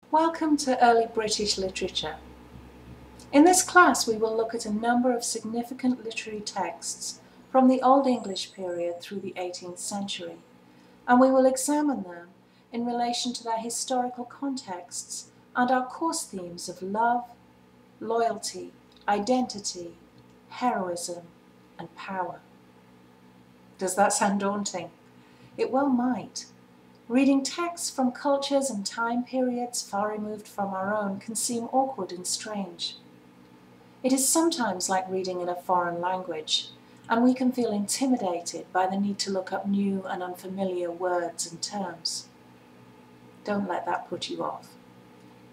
Welcome to Early British Literature. In this class we will look at a number of significant literary texts from the Old English period through the 18th century, and we will examine them in relation to their historical contexts and our course themes of love, loyalty, identity, heroism, and power. Does that sound daunting? It well might. Reading texts from cultures and time periods far removed from our own can seem awkward and strange. It is sometimes like reading in a foreign language, and we can feel intimidated by the need to look up new and unfamiliar words and terms. Don't let that put you off.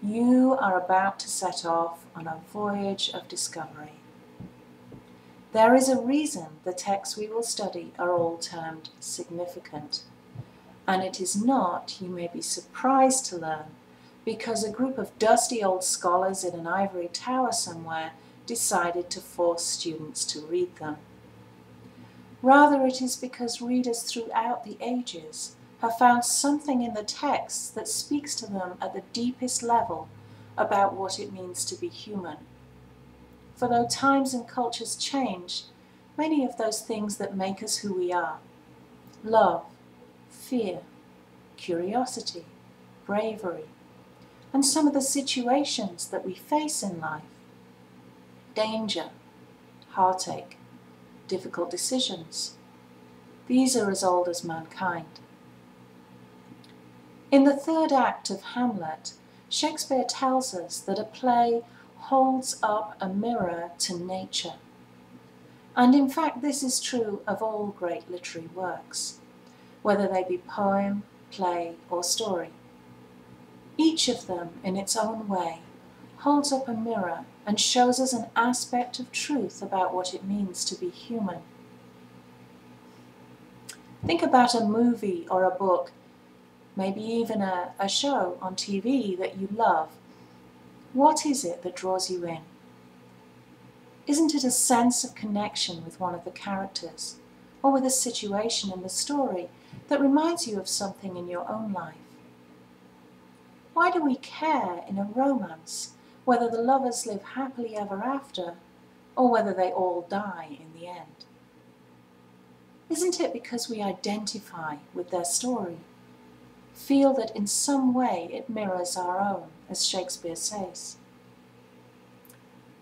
You are about to set off on a voyage of discovery. There is a reason the texts we will study are all termed significant. And it is not, you may be surprised to learn, because a group of dusty old scholars in an ivory tower somewhere decided to force students to read them. Rather, it is because readers throughout the ages have found something in the texts that speaks to them at the deepest level about what it means to be human. For though times and cultures change, many of those things that make us who we are, love, fear, curiosity, bravery, and some of the situations that we face in life, danger, heartache, difficult decisions, these are as old as mankind. In the third act of Hamlet, Shakespeare tells us that a play holds up a mirror to nature. And in fact, this is true of all great literary works, whether they be poem, play, or story. Each of them, in its own way, holds up a mirror and shows us an aspect of truth about what it means to be human. Think about a movie or a book, maybe even a show on TV that you love. What is it that draws you in? Isn't it a sense of connection with one of the characters, or with a situation in the story that reminds you of something in your own life? Why do we care in a romance whether the lovers live happily ever after, or whether they all die in the end? Isn't it because we identify with their story, feel that in some way it mirrors our own, as Shakespeare says?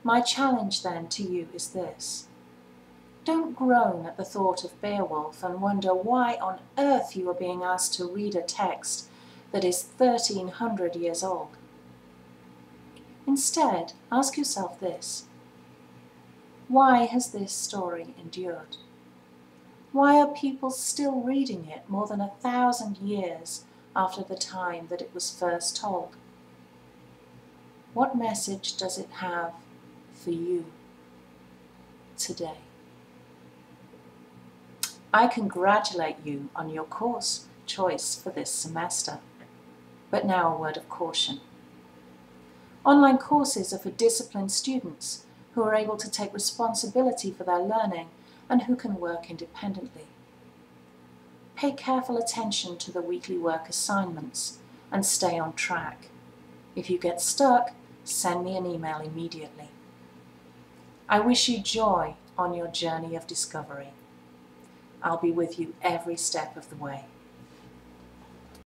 My challenge then to you is this. Don't groan at the thought of Beowulf and wonder why on earth you are being asked to read a text that is 1300 years old. Instead, ask yourself this. Why has this story endured? Why are people still reading it more than 1,000 years after the time that it was first told? What message does it have for you today? I congratulate you on your course choice for this semester. But now a word of caution. Online courses are for disciplined students who are able to take responsibility for their learning and who can work independently. Pay careful attention to the weekly work assignments and stay on track. If you get stuck, send me an email immediately. I wish you joy on your journey of discovery. I'll be with you every step of the way.